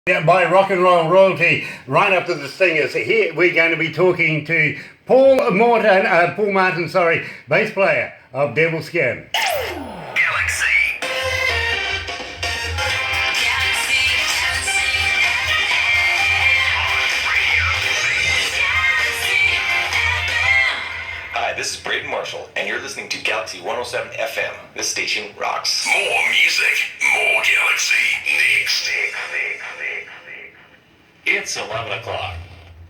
By rock and roll royalty, right up to the singers. Here we're going to be talking to Paul Martin, bass player of DEVILSKIN. Galaxy. Hi, this is Braden Marshall, and you're listening to Galaxy 107 FM. This station rocks. More music, more Galaxy. Next. It's 11 o'clock.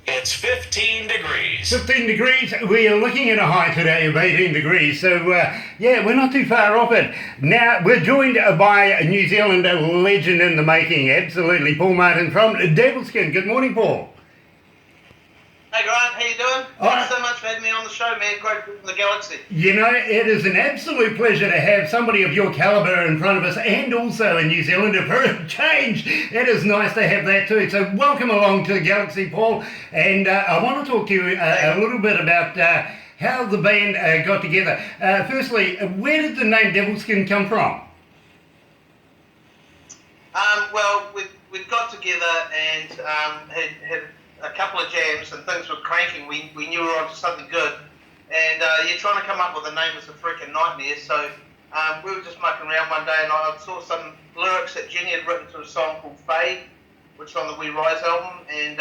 It's 15 degrees. 15 degrees. We are looking at a high today of 18 degrees. So, we're not too far off it. Now, we're joined by a New Zealander legend in the making. Absolutely. Paul Martin from DEVILSKIN. Good morning, Paul. Hey Grant, how you doing? Thanks so much for having me on the show, man. Great from the Galaxy. You know, it is an absolute pleasure to have somebody of your calibre in front of us, and also a New Zealander for a change. It is nice to have that too. So welcome along to the Galaxy, Paul. And I want to talk to you a little bit about how the band got together. Firstly, where did the name DEVILSKIN come from? Well, we got together and had a couple of jams and things were cranking. We knew we were onto something good. And you're trying to come up with a name is a freaking nightmare. So we were just mucking around one day and I saw some lyrics that Jenny had written to a song called Fade, which is on the We Rise album. And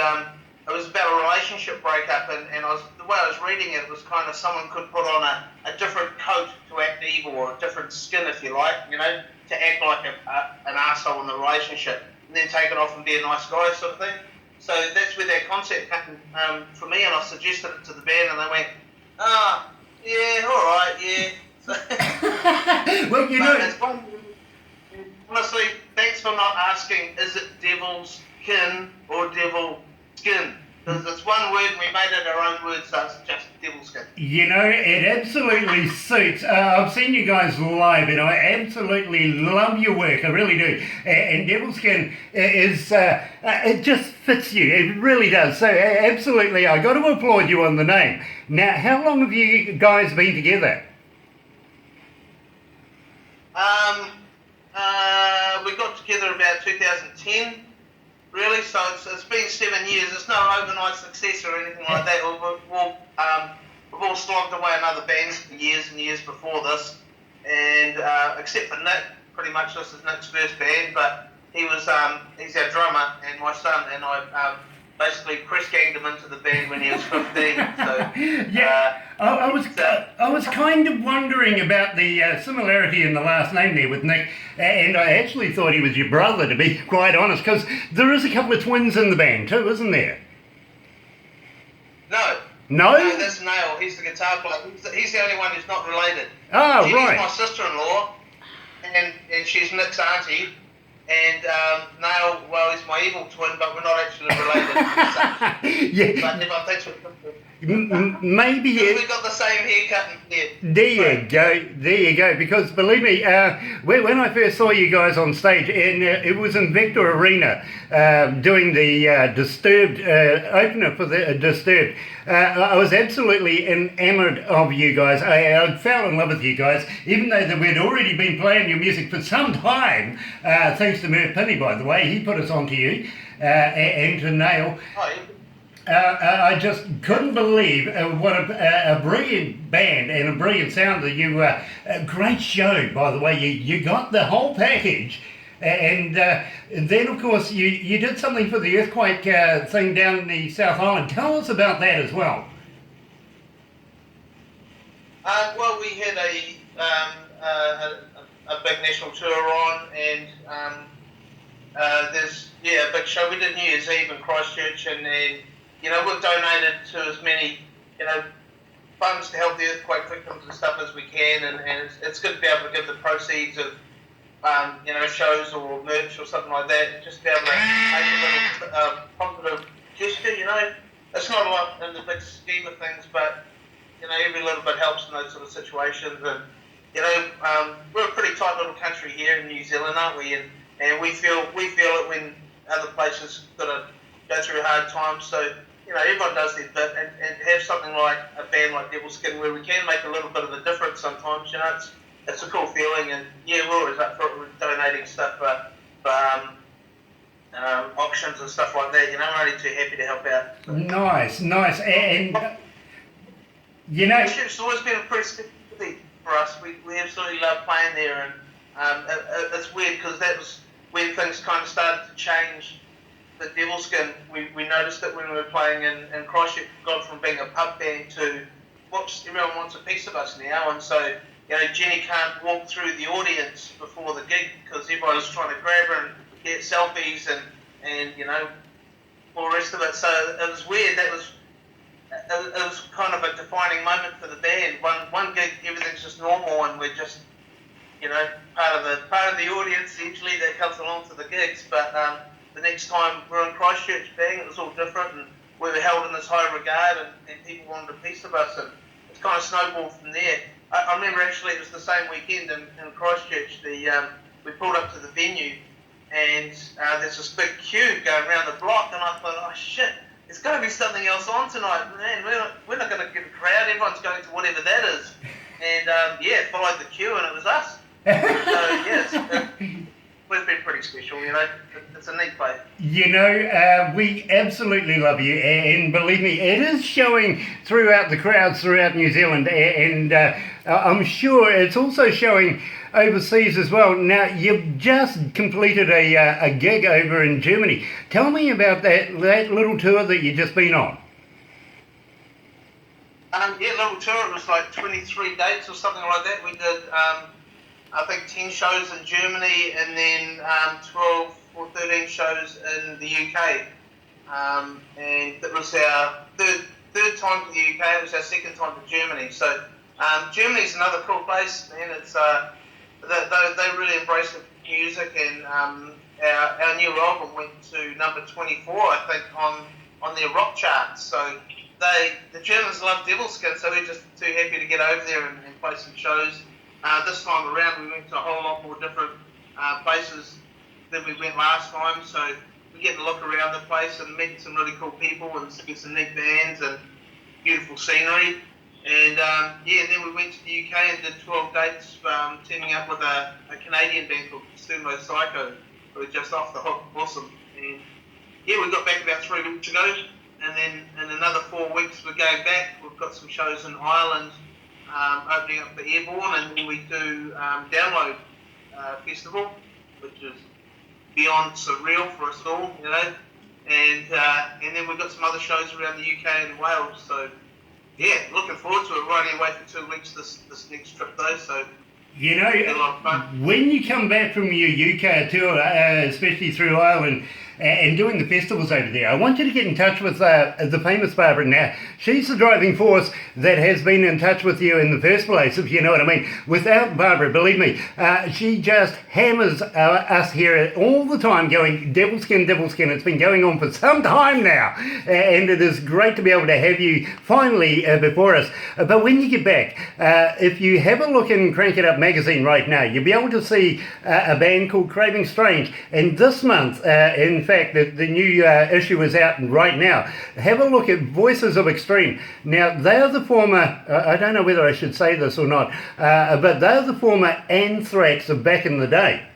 it was about a relationship breakup. And the way I was reading it was kind of someone could put on a different coat to act evil, or a different skin, if you like, you know, to act like an arsehole in the relationship, and then take it off and be a nice guy sort of thing. So that's where that concept came for me, and I suggested it to the band, and they went, yeah, all right, yeah. So, Well, you know... honestly, thanks for not asking, is it Devil's Kin or Devil Skin? Because it's one word, and we made it our own word, so it's just DEVILSKIN. You know, it absolutely suits. I've seen you guys live, and I absolutely love your work. I really do. And DEVILSKIN is, it just fits you. It really does. So, absolutely, I got to applaud you on the name. Now, how long have you guys been together? We got together about 2010. Really, so it's been 7 years. It's no overnight success or anything like that. We've all slogged away in other bands for years and years before this, and except for Nick, pretty much this is Nick's first band, but he's our drummer and my son, and I basically press-ganged him into the band when he was 15. So yeah, I was kind of wondering about the similarity in the last name there with Nick, and I actually thought he was your brother, to be quite honest, because there is a couple of twins in the band too, isn't there? No, that's Nail. He's the guitar player. He's the only one who's not related. Oh, She's right. my sister-in-law, and she's Nick's auntie. And Nail, well, he's my evil twin, but we're not actually related. Yeah. But everyone thinks Maybe we got the same haircut and hair. There you go. Because believe me, when I first saw you guys on stage, and it was in Vector Arena, doing the Disturbed opener for the Disturbed, I was absolutely enamored of you guys. I fell in love with you guys, even though we'd already been playing your music for some time. Thanks to Murph Pinney, by the way, he put us on to you and to Nail. Oh, yeah. I just couldn't believe what a brilliant band and a brilliant sound that you a great show, by the way. You got the whole package, and then of course you did something for the earthquake thing down in the South Island. Tell us about that as well. Well, we had a big national tour on, and there's a big show. We did New Year's Eve in Christchurch, and then we've donated to as many, funds to help the earthquake victims and stuff as we can, and it's good to be able to give the proceeds of, shows or merch or something like that, and just be able to make a little positive gesture, It's not a lot in the big scheme of things, but, every little bit helps in those sort of situations, and, we're a pretty tight little country here in New Zealand, aren't we? And we feel it when other places got to go through hard times, so everyone does their bit, and have something like a band like DEVILSKIN where we can make a little bit of a difference sometimes, it's a cool feeling, and we're always up for it with donating stuff, but auctions and stuff like that. I'm only too happy to help out. So. Nice. And you know, It's always been a pretty special thing for us. We absolutely love playing there, and it's weird because that was when things kind of started to change. The Devilskin, we noticed it when we were playing in Christchurch, gone from being a pub band to everyone wants a piece of us now, and so Jenny can't walk through the audience before the gig because everybody's trying to grab her and get selfies and all the rest of it. So it was weird. It was kind of a defining moment for the band. One gig, everything's just normal, and we're just part of the audience essentially that comes along to the gigs. But the next time we're in Christchurch, bang, it was all different, and we were held in this high regard, and people wanted a piece of us, and it's kind of snowballed from there. I remember actually it was the same weekend in Christchurch. We pulled up to the venue, and there's this big queue going around the block, and I thought, oh shit, there's got to be something else on tonight, man. We're not going to get a crowd. Everyone's going to whatever that is, and followed the queue, and it was us. So it's been pretty special, It's a neat place. We absolutely love you, and believe me, it is showing throughout the crowds throughout New Zealand, and I'm sure it's also showing overseas as well. Now, you've just completed a gig over in Germany. Tell me about that little tour that you've just been on. Little tour. It was like 23 dates or something like that. We did, I think, 10 shows in Germany, and then 12 or 13 shows in the UK. And it was our third time to the UK. It was our second time to Germany. So Germany's another cool place, man. It's they really embrace the music, and our new album went to number 24, I think, on their rock charts. So the Germans love Devilskin, so we're just too happy to get over there and play some shows. This time around, we went to a whole lot more different places than we went last time, so we get to look around the place and meet some really cool people and see some neat bands and beautiful scenery. And then we went to the UK and did 12 dates, teaming up with a Canadian band called Sumo Psycho, who were just off the hook, awesome. And we got back about 3 weeks ago, and then in another 4 weeks we're going back. We've got some shows in Ireland, opening up for Airborne, and then we do Download Festival, which is beyond surreal for us all, and then we've got some other shows around the UK and Wales, so looking forward to it. We're only away for 2 weeks this next trip though, so a lot of fun. When you come back from your UK tour, especially through Ireland, and doing the festivals over there, I want you to get in touch with the famous Barbara now. She's the driving force that has been in touch with you in the first place, if you know what I mean. Without Barbara, believe me, she just hammers us here all the time going, Devilskin. It's been going on for some time now, and it is great to be able to have you finally before us. But when you get back, if you have a look in Crank It Up magazine right now, you'll be able to see a band called Craving Strange. And this month, in fact, the new issue is out right now. Have a look at Voices of Extreme. Now, they are the former, I don't know whether I should say this or not, but they're the former Anthrax of back in the day.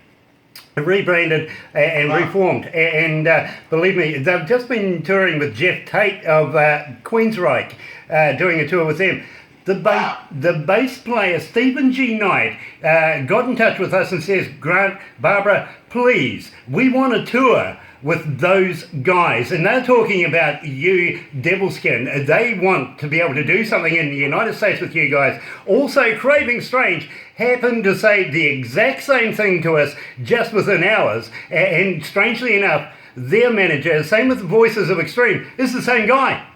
Rebranded and reformed, and believe me, they've just been touring with Jeff Tate of Queensryche, doing a tour with them. The bass player, Stephen G. Knight, got in touch with us and says, Grant, Barbara, please, we want a tour with those guys. And they're talking about you, Devilskin. They want to be able to do something in the United States with you guys. Also, Craving Strange happened to say the exact same thing to us just within hours. And strangely enough, their manager, same with Voices of Extreme, is the same guy.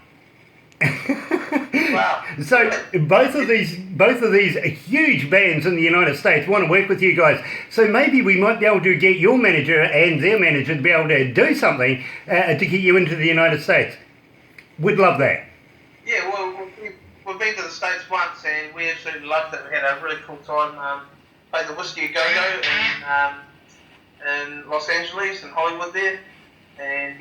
Wow. So both of these huge bands in the United States want to work with you guys. So maybe we might be able to get your manager and their manager to be able to do something to get you into the United States. We'd love that. Yeah, well, we've been to the States once and we absolutely loved it. We had a really cool time. Played the Whiskey A Go-Go in Los Angeles and Hollywood there. And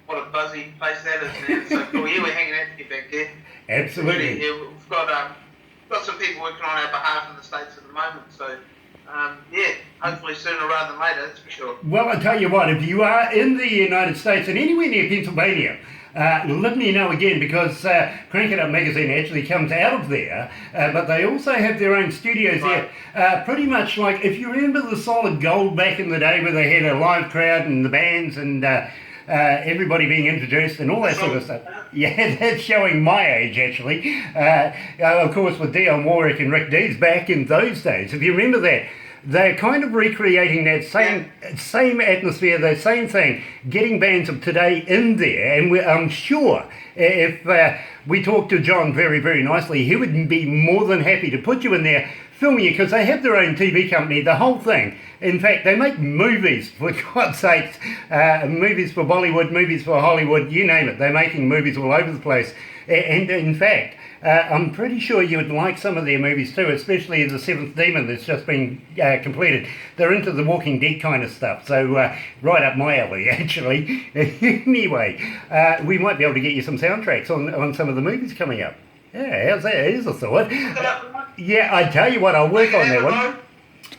what a buzzy place that is, man. So cool. Yeah, we're hanging out to get back there. Absolutely. Yeah, we've got some people working on our behalf in the States at the moment. So, hopefully sooner rather than later, that's for sure. Well, I tell you what, if you are in the United States and anywhere near Pennsylvania, let me know again, because Crank It Up magazine actually comes out of there, but they also have their own studios there. Pretty much like, if you remember the Solid Gold back in the day where they had a live crowd and the bands and everybody being introduced and all that sort of stuff. Yeah, that's showing my age, actually. Of course, with Dion Warwick and Rick Dees back in those days, if you remember that, they're kind of recreating that same atmosphere, the same thing, getting bands of today in there. And I'm sure if we talk to John very, very nicely, he would be more than happy to put you in there, film you, because they have their own TV company, the whole thing. In fact, they make movies, for God's sakes, movies for Bollywood, movies for Hollywood, you name it. They're making movies all over the place. And in fact, I'm pretty sure you would like some of their movies too, especially The Seventh Demon that's just been completed. They're into the Walking Dead kind of stuff, so right up my alley, actually. Anyway, we might be able to get you some soundtracks on some of the movies coming up. Yeah, how's that? Here's a thought. Yeah, I tell you what, I'll work on that one.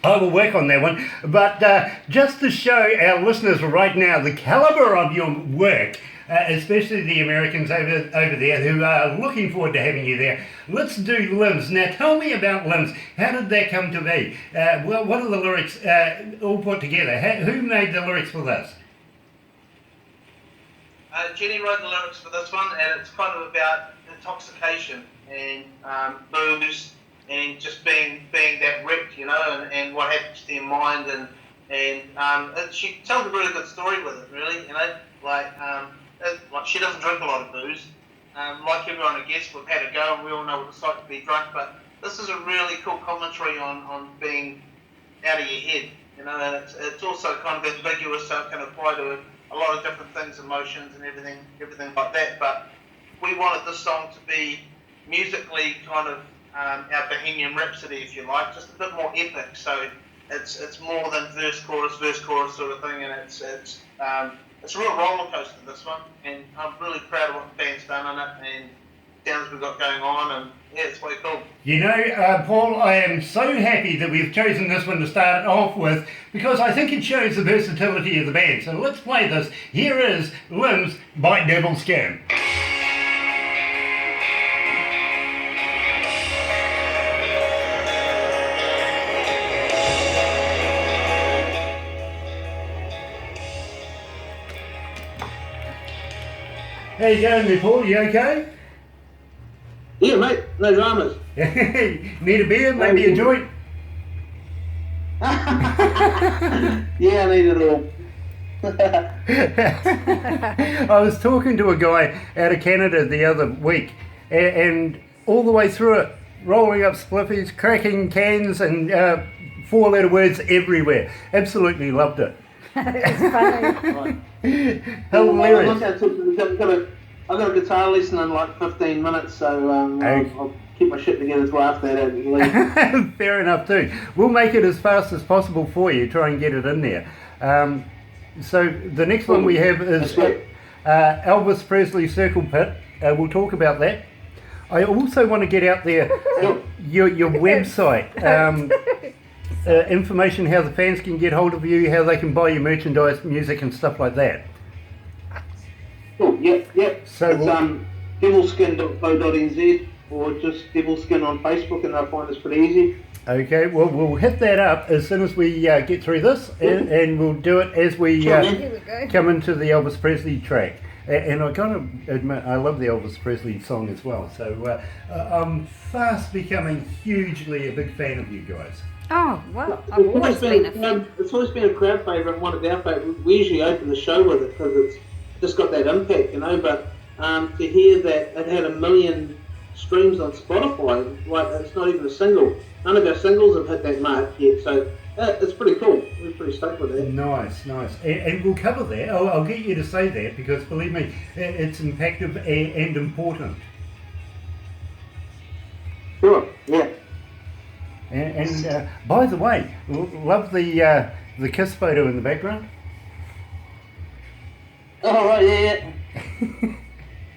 I will work on that one. But just to show our listeners right now the caliber of your work, especially the Americans over there who are looking forward to having you there, let's do Limbs. Now tell me about Limbs. How did that come to be? Well, what are the lyrics all put together? Who made the lyrics for this? Jenny wrote the lyrics for this one, and it's kind of about intoxication and booze and just being that wrecked, you know, and what happens to your mind, and she tells a really good story with it, really, you know, like she doesn't drink a lot of booze. Like everyone, I guess, we've had a go, and we all know what it's like to be drunk, but this is a really cool commentary on being out of your head, you know, and it's also kind of ambiguous, so it can apply to a lot of different things, emotions and everything like that. But we wanted this song to be musically kind of our Bohemian Rhapsody, if you like, just a bit more epic. So it's more than verse chorus sort of thing, and it's a real roller coaster, this one, and I'm really proud of what the band's done on it and sounds we've got going on, and yeah, it's way cool. You know, Paul, I am so happy that we've chosen this one to start off with, because I think it shows the versatility of the band. So let's play this. Here is Limbs by DEVILSKIN. How you going there, Paul? You okay? Yeah, mate, no dramas. Need a beer? Maybe a joint? Yeah, I need it all. I was talking to a guy out of Canada the other week, and all the way through it, rolling up spliffies, cracking cans, and four-letter words everywhere. Absolutely loved it. It's funny. Hilarious. I've got a guitar lesson in like 15 minutes, so I'll keep my shit together till after that. Fair enough too. We'll make it as fast as possible for you, try and get it in there. So the next one we have is Elvis Presley Circle Pit. We'll talk about that. I also want to get out there your website, information how the fans can get hold of you, how they can buy your merchandise, music and stuff like that. Cool, yep. So it's devilskin.co.nz or just DEVILSKIN on Facebook, and they'll find us pretty easy. Okay, well, we'll hit that up as soon as we get through this, and we'll do it as we come into the Elvis Presley track. And I kind of admit, I love the Elvis Presley song as well, so I'm fast becoming hugely a big fan of you guys. Oh, well, I've always been a fan. It's always been a crowd favourite, one of our favourites. We usually open the show with it because it's just got that impact, you know, but to hear that it had 1 million streams on Spotify, like, it's not even a single. None of our singles have hit that mark yet, so it's pretty cool. We're pretty stoked with that. Nice. And we'll cover that. I'll get you to say that, because believe me, it's impactful and important. Sure, yeah. And by the way, love the kiss photo in the background. Oh, right, yeah.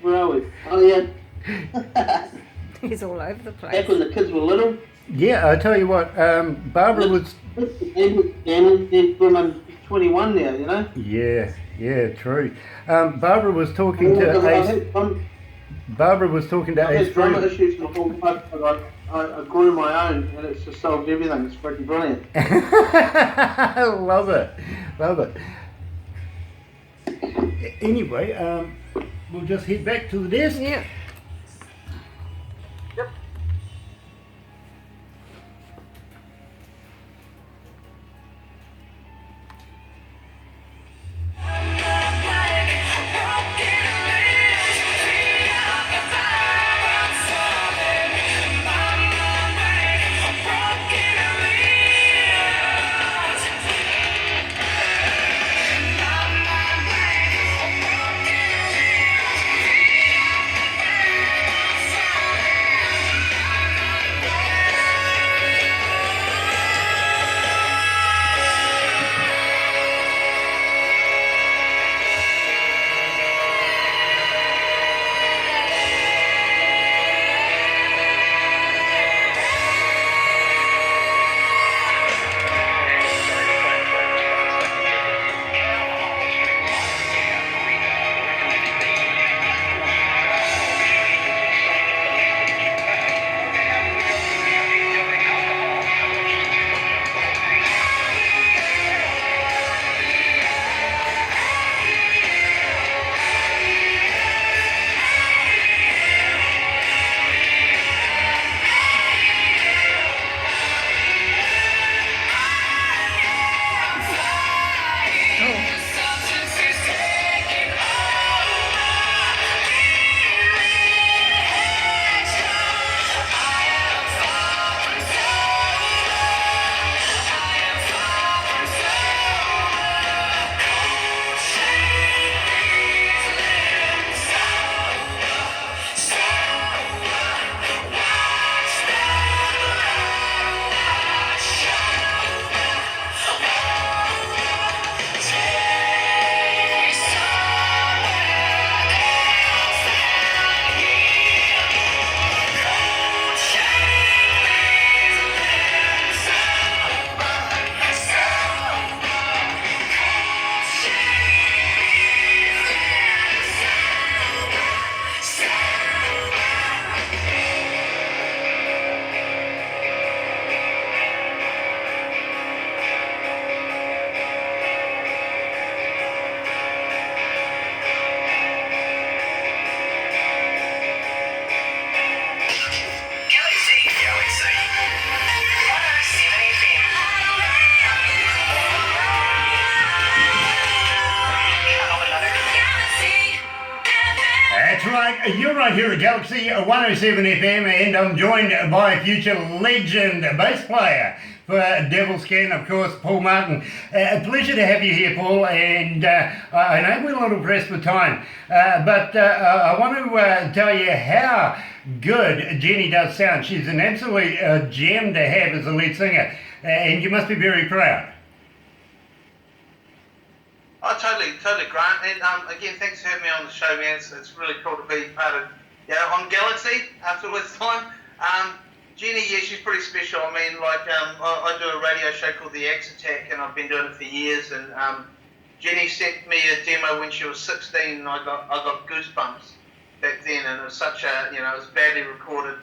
Where are we? Oh, yeah. He's all over the place. Back when the kids were little. Yeah, I tell you what, Barbara was. And from I'm 21 now, you know. Yeah, true. Barbara was talking to Ace. Barbara was talking to I've Ace had drama Freeman. issues my whole life, but I grew my own, and it's just solved everything. It's freaking brilliant. Love it. Anyway, we'll just head back to the desk. Yeah. That's right, you're right here at Galaxy 107 FM, and I'm joined by a future legend bass player for DEVILSKIN, of course, Paul Martin. A pleasure to have you here, Paul, and I know we're a little pressed for time, but I want to tell you how good Jenny does sound. She's an absolute gem to have as a lead singer, and you must be very proud. Oh, totally, Grant. And again, thanks for having me on the show, man. It's really cool to be part of, on Galaxy after all this time. Jenny, yeah, she's pretty special. I mean, like, I do a radio show called The Axe Attack, and I've been doing it for years. And Jenny sent me a demo when she was 16, and I got goosebumps back then. And it was such a, it was a badly recorded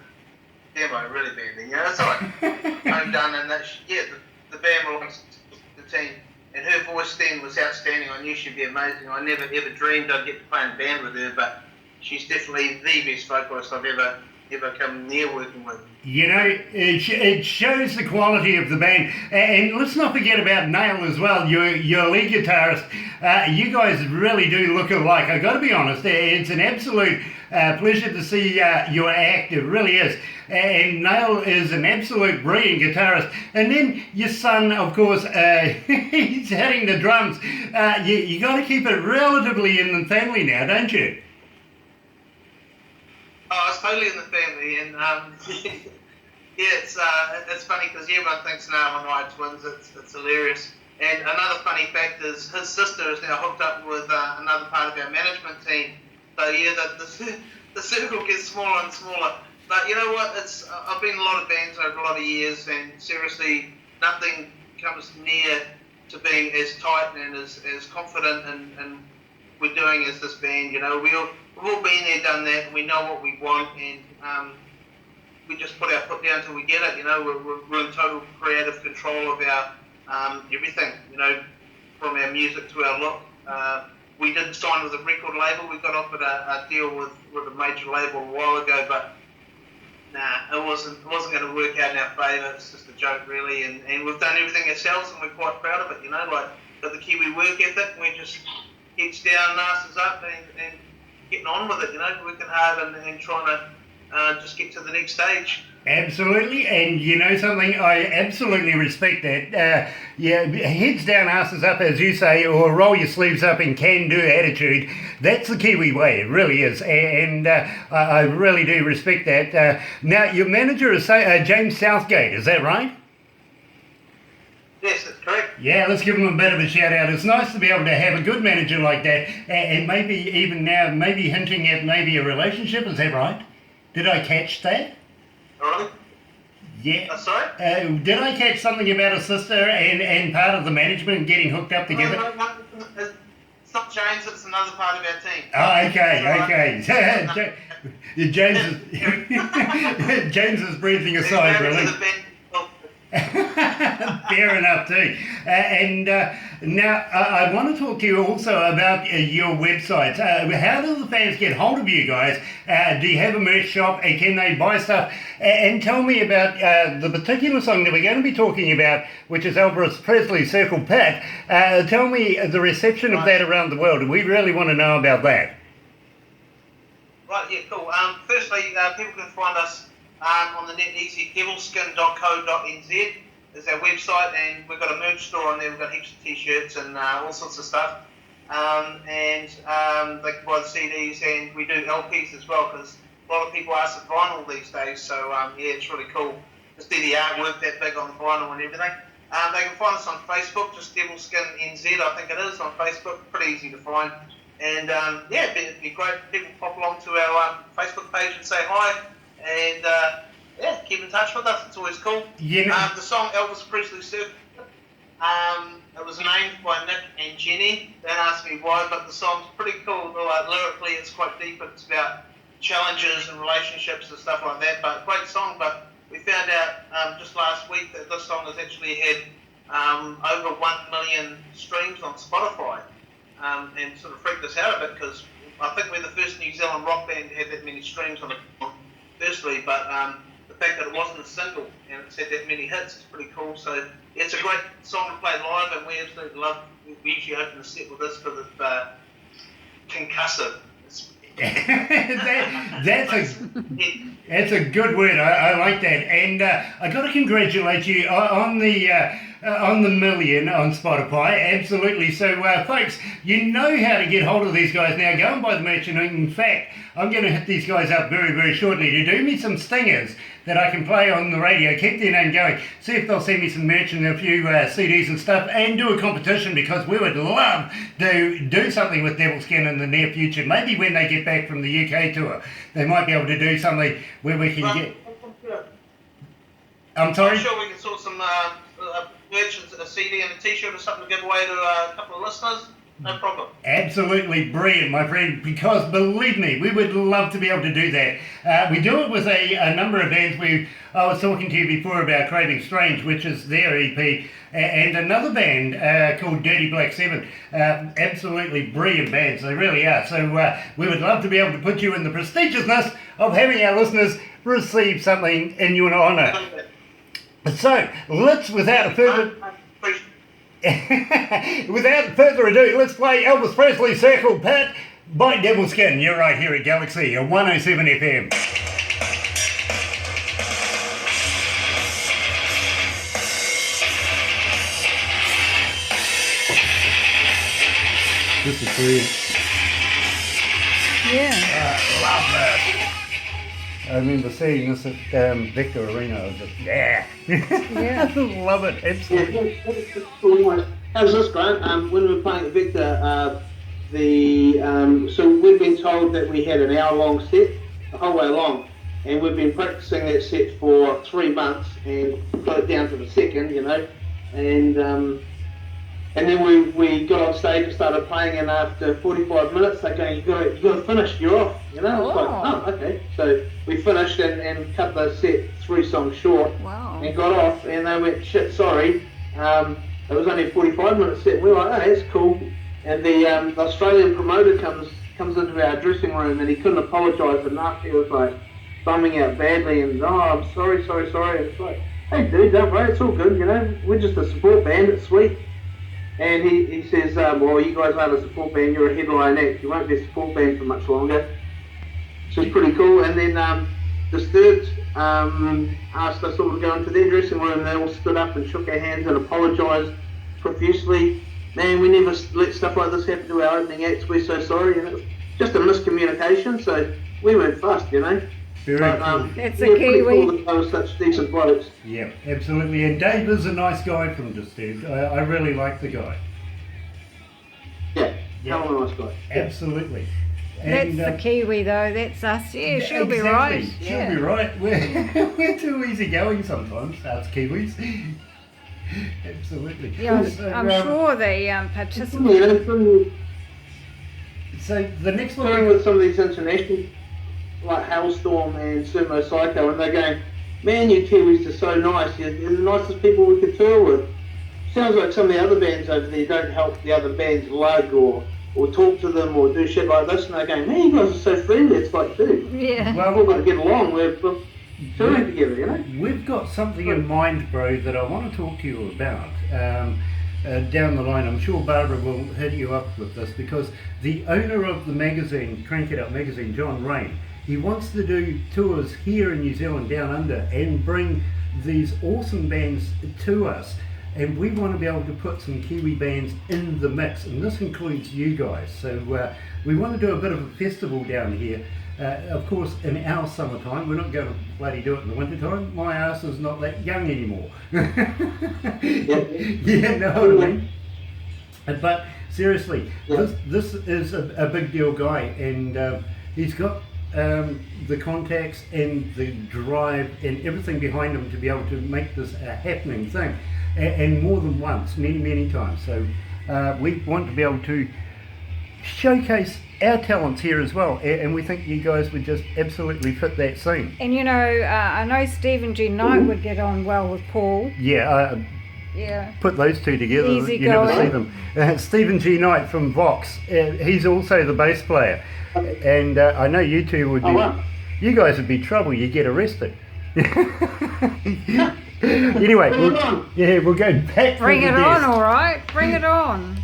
demo, really badly. It's all right. I'm done, and the band belongs to the team. And her voice then was outstanding. I knew she'd be amazing. I never ever dreamed I'd get to play in a band with her, but she's definitely the best vocalist I've ever come near working with. It shows the quality of the band. And let's not forget about Nail as well, your lead guitarist. You guys really do look alike. I've got to be honest, it's an absolute pleasure to see your act. It really is. And Nail is an absolute brilliant guitarist. And then your son, of course, he's hitting the drums. You got to keep it relatively in the family now, don't you? Oh, it's totally in the family, and it's funny because everyone thinks now and I are twins. It's hilarious. And another funny fact is his sister is now hooked up with another part of our management team. So yeah, the circle gets smaller and smaller. But you know what? I've been in a lot of bands over a lot of years, and seriously, nothing comes near to being as tight and as confident and we're doing as this band. You know, we've all been there, done that, and we know what we want, and we just put our foot down till we get it. You know, we're in total creative control of our everything. You know, from our music to our look. We did sign with a record label. We got offered a deal with a major label a while ago, but nah, it wasn't going to work out in our favour. It's just a joke, really. And we've done everything ourselves, and we're quite proud of it. You know, like got the Kiwi work ethic. We're just heads down, asses up, and getting on with it. You know, working hard and trying to just get to the next stage. Absolutely, and you know something, I absolutely respect that. Yeah, heads down, asses up, as you say, or roll your sleeves up and can-do attitude. That's the Kiwi way, it really is, and I really do respect that. Now, your manager is James Southgate, is that right? Yes, that's correct. Yeah, let's give him a bit of a shout out. It's nice to be able to have a good manager like that, and maybe even now, maybe hinting at maybe a relationship, is that right? Did I catch that? Really? Yeah. Sorry? Did I catch something about a sister and part of the management getting hooked up together? No, it's not James, it's another part of our team. Oh, okay. James is breathing a sigh of relief. Fair enough too. Now I want to talk to you also about your websites. How do the fans get hold of you guys? Do you have a merch shop? Can they buy stuff? And tell me about the particular song that we're going to be talking about, which is Elvis Presley's Circle Pit. Tell me the reception of that around the world. We really want to know about that. Right, yeah, cool. Firstly, people can find us on the net easy. DEVILSKIN.co.nz is our website, and we've got a merch store on there. We've got heaps of t-shirts and all sorts of stuff. And they can buy the CDs, and we do LPs as well, because a lot of people ask for vinyl these days. So yeah, it's really cool to see the artwork that big on the vinyl and everything. They can find us on Facebook, just DEVILSKIN.nz, I think it is, on Facebook. Pretty easy to find. And yeah, it'd be great if people pop along to our Facebook page and say hi. And yeah, keep in touch with us. It's always cool. Yeah. The song Elvis Presley Circle, it was named by Nick and Jenny. They asked me why, but the song's pretty cool. Lyrically, it's quite deep. It's about challenges and relationships and stuff like that. But great song. But we found out just last week that this song has actually had over 1 million streams on Spotify, and sort of freaked us out a bit, because I think we're the first New Zealand rock band to have that many streams on it. Firstly, but the fact that it wasn't a single and it's had that many hits is pretty cool. So it's a great song to play live, and we absolutely love. We usually open the set with this because it's concussive. That's a good word. I like that, and I got to congratulate you on the million on Spotify. Absolutely. So, folks, you know how to get hold of these guys now. Go and buy the merch, and in fact, I'm going to hit these guys up very, very shortly to do me some stingers that I can play on the radio, keep their name going, see if they'll send me some merch and a few CDs and stuff, and do a competition, because we would love to do something with DEVILSKIN in the near future. Maybe when they get back from the UK tour, they might be able to do something where we can get... I'm sorry? I'm sure we can sort some merch, a CD and a t-shirt or something to give away to a couple of listeners. No problem. Absolutely brilliant, my friend, because believe me, we would love to be able to do that. We do it with a number of bands. I was talking to you before about Craving Strange, which is their EP, and another band called Dirty Black 7. Absolutely brilliant bands, they really are. So we would love to be able to put you in the prestigiousness of having our listeners receive something in your honour. So, without further ado, let's play Elvis Presley Circle Pit by DEVILSKIN. You're right here at Galaxy 107 FM. This is brilliant. Yeah. I love that. I remember seeing this at Victor Arena. I was just, yeah. Love it, absolutely. How's this, Grant? When we were playing at Victor, so we've been told that we had an hour-long set the whole way along. and we've been practicing that set for 3 months and got it down to the second, and then we got on stage and started playing, and after 45 minutes they're going, you got to finish, you're off, It's like, oh, okay. So we finished and cut the set 3 songs short. Wow. And got off, and they went, shit, sorry, it was only a 45-minute set. We were like, oh, that's cool. And the Australian promoter comes into our dressing room, and he couldn't apologise enough. He was like bumming out badly, and I'm sorry. And it's like, hey dude, don't worry, it's all good, we're just a support band, it's sweet. And he says, well, you guys aren't a support band, you're a headline act, you won't be a support band for much longer. So it's pretty cool. And then Disturbed asked us all to go into their dressing room. They all stood up and shook our hands and apologised profusely. Man, we never let stuff like this happen to our opening acts, we're so sorry. It was just a miscommunication, so we weren't fussed, Very cool. That's a pretty Kiwi. cool that they were such decent blokes. Yeah, absolutely. And Dave is a nice guy from Disturbed. I really like the guy. Yeah, hell of a nice guy. Absolutely. That's And, the Kiwi though, that's us. Yeah, she'll be right. She'll be right. We're too easygoing sometimes, us Kiwis. Absolutely. Yeah, So, I'm sure the participants. So the next Touring one. with some of these international, like Hailstorm and Sumo Psycho, and they're going, man, you Kiwis are so nice, you're the nicest people we could tour with. Sounds like some of the other bands over there don't help the other bands lug or talk to them or do shit like this, and they're going, man, you guys are so friendly. It's like, dude, Yeah. Well, we've got to get along, we're touring together, We've got something in mind, bro, that I want to talk to you about down the line. I'm sure Barbara will hit you up with this, because the owner of the magazine, Crank It Up magazine, John Rain, he wants to do tours here in New Zealand, down under, and bring these awesome bands to us. And we want to be able to put some Kiwi bands in the mix, and this includes you guys. So we want to do a bit of a festival down here. Of course, in our summertime, we're not going to bloody do it in the wintertime. My ass is not that young anymore. Yeah, know what I mean? But seriously, this is a big deal guy, and he's got the contacts and the drive and everything behind him to be able to make this a happening thing. And more than once, many times. So we want to be able to showcase our talents here as well, and we think you guys would just absolutely fit that scene. And I know Stephen G. Knight would get on well with Paul. Yeah, Yeah. put those two together, Easy you never going. see them. Stephen G. Knight from Vox, he's also the bass player, and I know you two would be, you guys would be trouble, you'd get arrested. Anyway, we'll go back. Bring to the it on, desk. all right. Bring it on.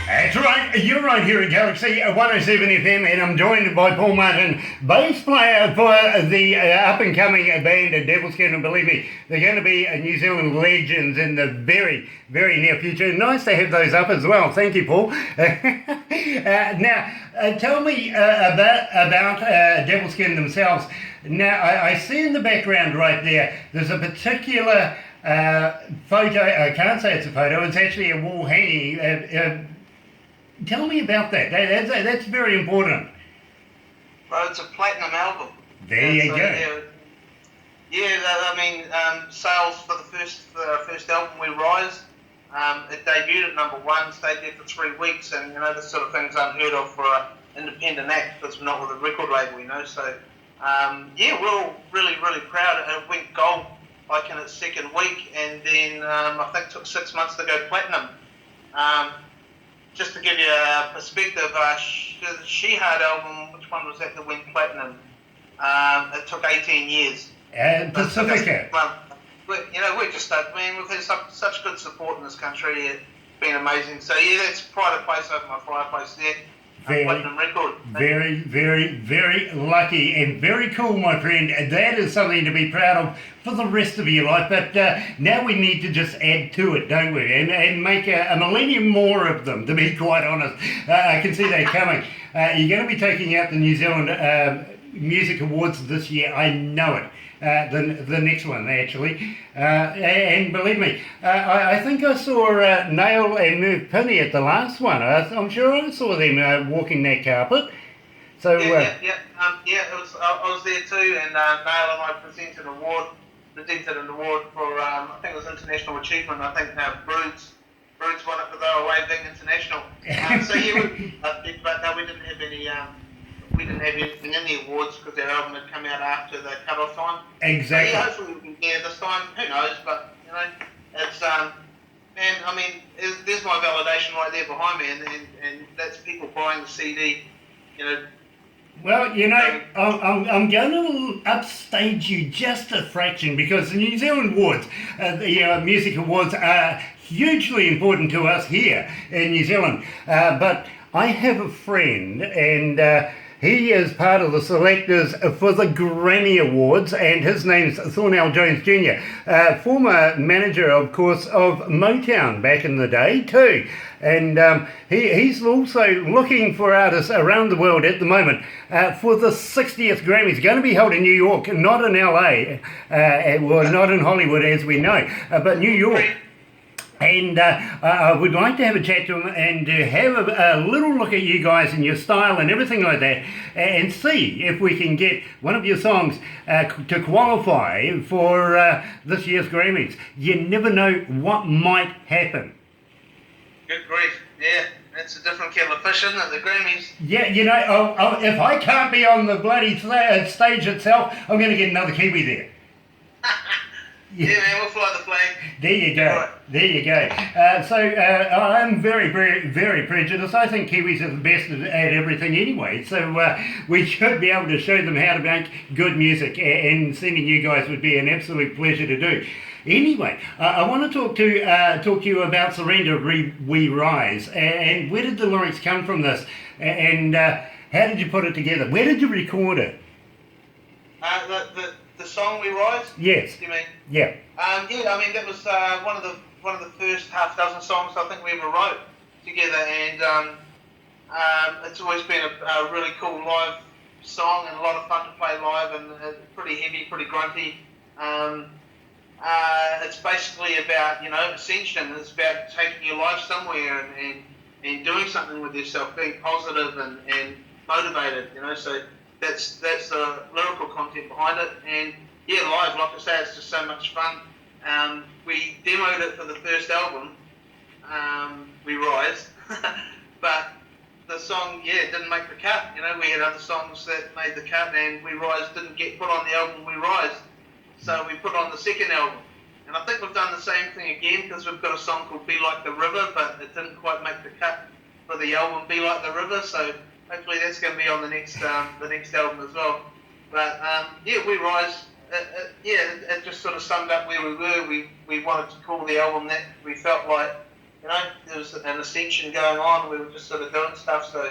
That's right, you're right here at Galaxy 107 FM, and I'm joined by Paul Martin, bass player for the up-and-coming band DEVILSKIN, and believe me, they're going to be New Zealand legends in the very, very near future. Nice to have those up as well. Thank you, Paul. Now, tell me about DEVILSKIN themselves. Now, I see in the background right there, there's a particular photo. I can't say it's a photo, it's actually a wall hanging. Tell me about that. That's very important. Well, it's a platinum album. There you go. Sales for the first album, We Rise. It debuted at #1, stayed there for 3 weeks, and this sort of thing's unheard of for an independent act because we're not with a record label, So we're all really, really proud. It went gold like in its second week, and then I think it took 6 months to go platinum. Just to give you a perspective, the She Hard album, which one was that went platinum? It took 18 years. Pacifica. we're just stoked, man. We've had such good support in this country. It's been amazing. So yeah, that's pride of place over my fireplace there. Platinum record. Very, very, very lucky and very cool, my friend. That is something to be proud of for the rest of your life. But now we need to just add to it, don't we? And make a millennium more of them, to be quite honest. I can see that coming. You're going to be taking out the New Zealand Music Awards this year. I know it. The next one, actually. And believe me, I think I saw Nail and Merv Pinney at the last one. I'm sure I saw them walking that carpet. So It was. I was there too, and Nail and I presented an award for I think it was International Achievement. I think Broods won it for they were away being international. So yeah, but no, we didn't have any. We didn't have anything in the awards because their album had come out after the cut-off time. Exactly. So yeah, hopefully we can get this time. Who knows? But it's man. I mean, there's my validation right there behind me, and that's people buying the CD. Well, I'm going to upstage you just a fraction because the New Zealand Awards, the music awards, are hugely important to us here in New Zealand. But I have a friend, and he is part of the selectors for the Grammy Awards, and his name's Thornell Jones Jr., former manager, of course, of Motown back in the day too. And he's also looking for artists around the world at the moment for the 60th Grammys, going to be held in New York, not in LA, well, not in Hollywood as we know, but New York. And I would like to have a chat to him and have a little look at you guys and your style and everything like that, and see if we can get one of your songs to qualify for this year's Grammys. You never know what might happen. Good grief, yeah. That's a different kettle of fish, isn't it? The Grammys. Yeah, if I can't be on the bloody stage itself, I'm going to get another Kiwi there. Yeah, man, we'll fly the flag. There you go. Right. There you go. So I'm very, very, very prejudiced. I think Kiwis are the best at everything anyway. So we should be able to show them how to make good music, and sending you guys would be an absolute pleasure to do. Anyway, I want to talk to you about Surrender We Rise, and where did the lyrics come from this, and how did you put it together? Where did you record it? The song We Rise? Yes. You mean? Yeah. I mean that was one of the first half dozen songs I think we ever wrote together, and it's always been a really cool live song and a lot of fun to play live, and pretty heavy, pretty grunty. It's basically about ascension. It's about taking your life somewhere and doing something with yourself, being positive and motivated. So. That's the lyrical content behind it, and yeah, live, like I say, it's just so much fun. We demoed it for the first album, We Rise, but the song, didn't make the cut. We had other songs that made the cut, and We Rise didn't get put on the album We Rise, so we put on the second album. And I think we've done the same thing again, because we've got a song called Be Like the River, but it didn't quite make the cut for the album Be Like the River, so hopefully that's going to be on the next album as well. But We Rise, it just sort of summed up where we were. We wanted to call the album that. We felt like, there was an ascension going on. We were just sort of doing stuff, so.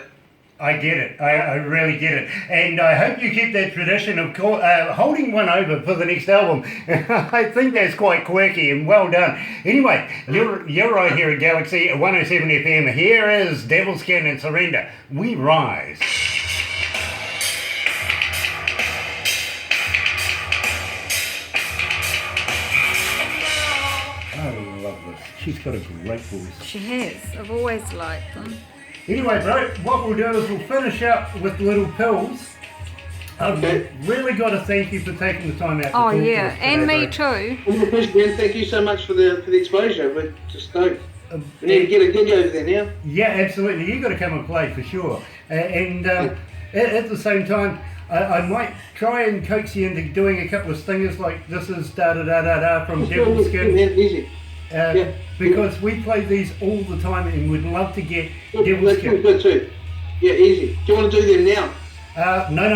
I get it. I really get it. And I hope you keep that tradition of holding one over for the next album. I think that's quite quirky, and well done. Anyway, you're right here at Galaxy 107 FM. Here is DEVILSKIN and Surrender. We Rise. I love this. She's got a great voice. She has. I've always liked them. Anyway, bro, what we'll do is we'll finish up with Little Pills. I've really got to thank you for taking the time out to talk to us today, and me bro. too. Ben, thank you so much for the exposure. We're just stoked. We need to get a gig over there now. Yeah, absolutely. You've got to come and play for sure. And at the same time, I might try and coax you into doing a couple of stingers like This Is Da Da Da Da Da from DEVILSKIN. Easy. Because we play these all the time and would love to get That's DEVILSKIN. good too. Yeah, easy. Do you want to do them now? No,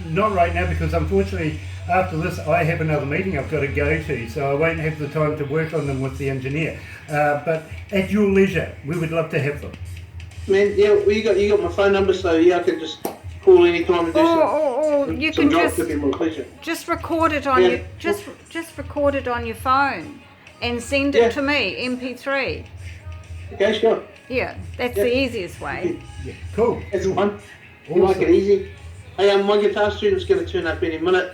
not right now, because unfortunately after this I have another meeting I've got to go to, so I won't have the time to work on them with the engineer. But at your leisure, we would love to have them. Man, yeah, well, you got my phone number, so yeah, I can just call anytime and do Or you some can jobs. Could be my pleasure. just record it on Yeah. your just record it on your phone and send it Yeah. to me, MP3. Okay, sure. Yeah, that's Yeah. the easiest way. Yeah, cool. That's cool. fine. You like it Awesome. easy. Hey, my guitar student's going to turn up any minute.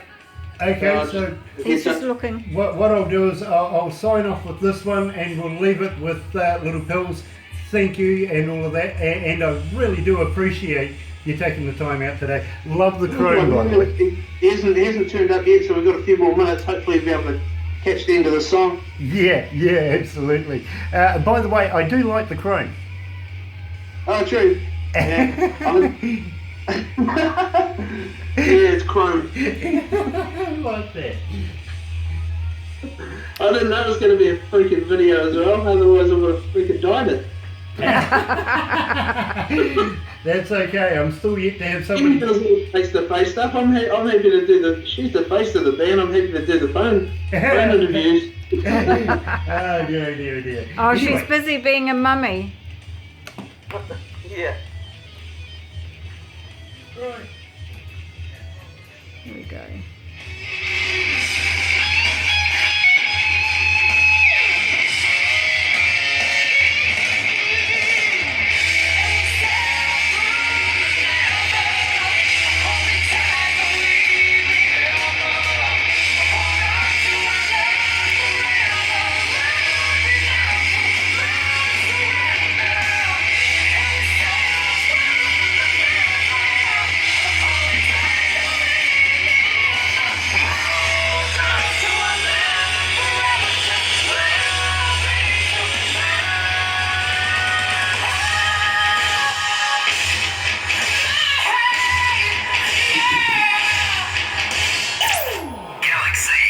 Okay, so He's just looking. what I'll do is I'll sign off with this one, and we'll leave it with Little Pills. Thank you and all of that, and I really do appreciate you taking the time out today. Love the chrome, by the way. He hasn't turned up yet, so we've got a few more minutes. Hopefully we'll be able to catch the end of the song. Yeah, absolutely. By the way, I do like the chrome. Oh, true. Yeah, yeah, it's chrome. I like that. I didn't know it was going to be a freaking video as well, otherwise I would have freaking died it. That's okay. I'm still yet to have She somebody. does all the face-to-face stuff. I'm happy to do she's the face of the band, I'm happy to do the phone interviews. Oh dear. Oh, Anyway, she's busy being a mummy. Yeah. right. Here we go. Galaxy.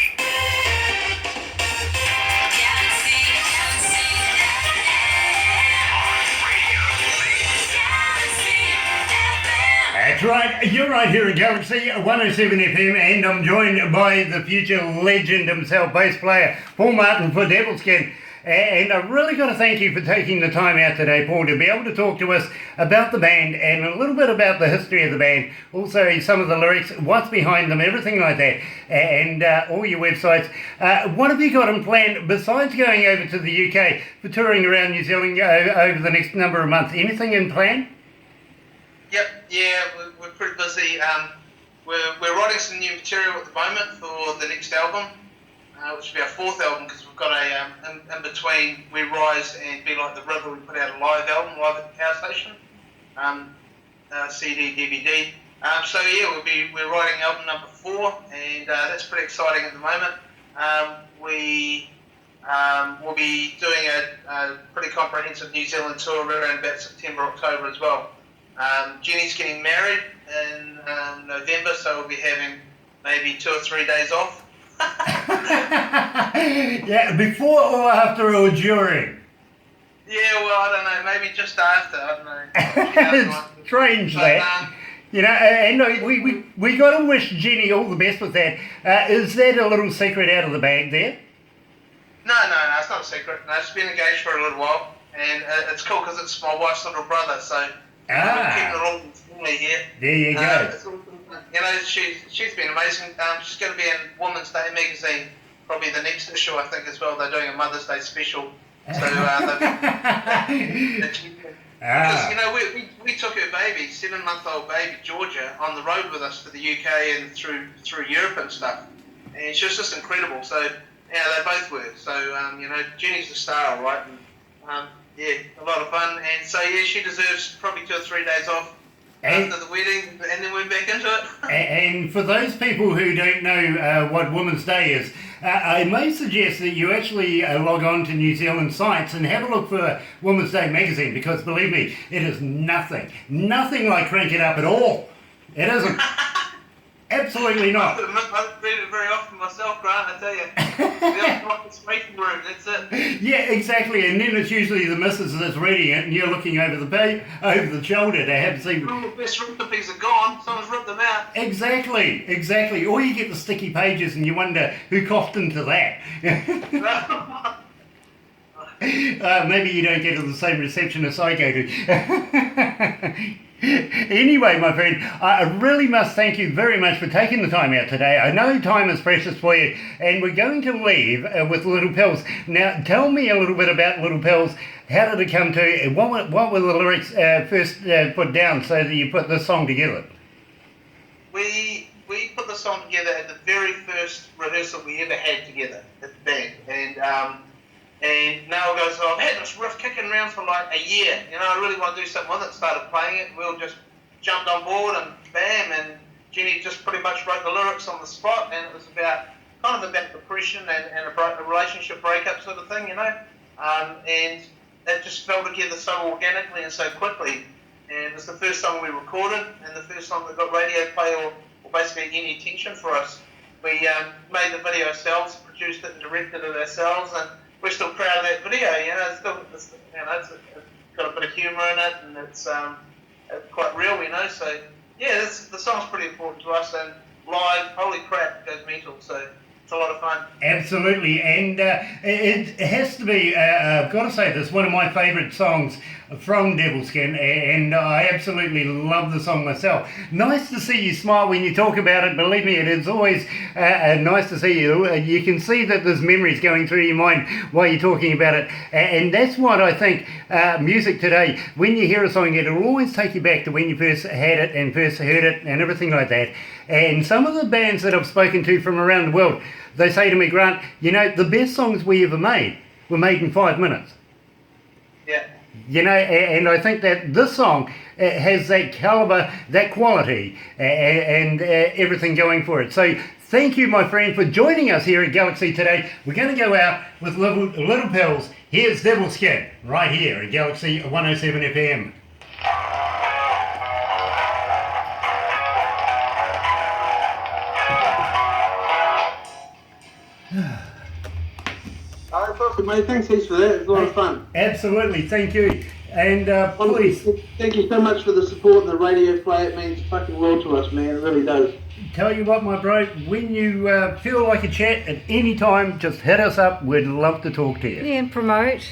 That's right, you're right here at Galaxy 107 FM, and I'm joined by the future legend himself, bass player Paul Martin for DEVILSKIN. And I really got to thank you for taking the time out today, Paul, to be able to talk to us about the band and a little bit about the history of the band, also some of the lyrics, what's behind them, everything like that, and all your websites. What have you got in plan besides going over to the UK for touring around New Zealand over the next number of months? Anything in plan? Yep, yeah, we're pretty busy. We're writing some new material at the moment for the next album, which will be our fourth album, because we've got a in between We Rise and Be Like the River. We put out a live album live at the power station, CD, DVD. So yeah, we're writing album number 4, and that's pretty exciting at the moment. We'll be doing a pretty comprehensive New Zealand tour around about September, October as well. Jenny's getting married in November, so we'll be having maybe 2 or 3 days off. Yeah, before or after or during? Yeah, well, I don't know, maybe just after, I don't know. It's strange But, that. You know, and we got to wish Jenny all the best with that. Is that a little secret out of the bag there? No, it's not a secret. No, it's been engaged for a little while, and it's cool because it's my wife's little brother, so we're keeping it all family here. There you go. It's all, you know, she's been amazing. She's going to be in Women's Day magazine, probably the next issue, I think, as well. They're doing a Mother's Day special. So because, you know, we took her baby, 7-month-old baby, Georgia, on the road with us to the UK and through Europe and stuff. And she was just incredible. So, yeah, they both were. So, you know, Jenny's the star, all right? And, yeah, a lot of fun. And so, yeah, she deserves probably 2 or 3 days off after the wedding, and then we're back into it. And for those people who don't know what Women's Day is, I may suggest that you actually log on to New Zealand sites and have a look for Women's Day magazine, because believe me, it is nothing like Crank It Up at all. It isn't. Absolutely I not. don't read it very often myself, Grant, I tell you. The office waiting room, that's it. Yeah, exactly. And then it's usually the missus that's reading it, and you're looking over the shoulder to have seen. All the best recipes are gone, someone's ripped them out. Exactly. Or you get the sticky pages, and you wonder who coughed into that. Maybe you don't get the same reception as I go to. Anyway, my friend, I really must thank you very much for taking the time out today. I know time is precious for you, and we're going to leave with Little Pills. Now, tell me a little bit about Little Pills. How did it come to, and what were the lyrics first put down so that you put this song together? We put the song together at the very first rehearsal we ever had together at the band, and Noel goes, I've had this riff kicking around for like a year, I really want to do something with it. Started playing it, we all just jumped on board, and bam, and Jenny just pretty much wrote the lyrics on the spot, and it was about depression and a relationship breakup sort of thing, and it just fell together so organically and so quickly, and it was the first song we recorded, and the first song that got radio play or basically any attention for us. We made the video ourselves, produced it and directed it ourselves, and we're still proud of that video. It's got a bit of humour in it, and it's quite real, So yeah, the song's pretty important to us, and live, holy crap, it goes mental. So it's a lot of fun. Absolutely, and it has to be. I've got to say this, one of my favourite songs from DEVILSKIN, and I absolutely love the song myself. Nice to see you smile when you talk about it. Believe me, it is always nice to see you. You can see that there's memories going through your mind while you're talking about it, and that's what I think music today, when you hear a song, it'll always take you back to when you first had it and first heard it and everything like that. And some of the bands that I've spoken to from around the world, they say to me, Grant, the best songs we ever made were made in 5 minutes. Yeah. And I think that this song has that caliber, that quality, and everything going for it. So thank you, my friend, for joining us here at Galaxy today. We're going to go out with Little Pills. Here's DEVILSKIN right here at Galaxy 107 FM. That's awesome, mate. Thanks heaps for that. It was a lot of fun. Absolutely, thank you. And please, thank you so much for the support and the radio play. It means fucking world to us, man. It really does. tell you what, my bro, when you feel like a chat at any time, just hit us up. We'd love to talk to you. Yeah, and promote.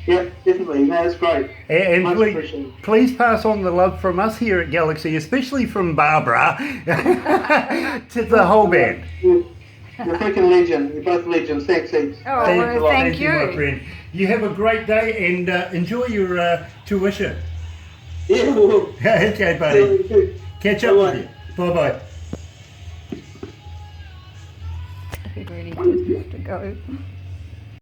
Yeah, definitely. No, that's great. And please pass on the love from us here at Galaxy, especially from Barbara, to the whole band. You're a freaking legend. You're both legends. Thanks, heaps. Oh, well, thank you. My friend. You have a great day and enjoy your tuition. Yeah, well. Okay, buddy. Catch up with you. Bye-bye. He really does have to go.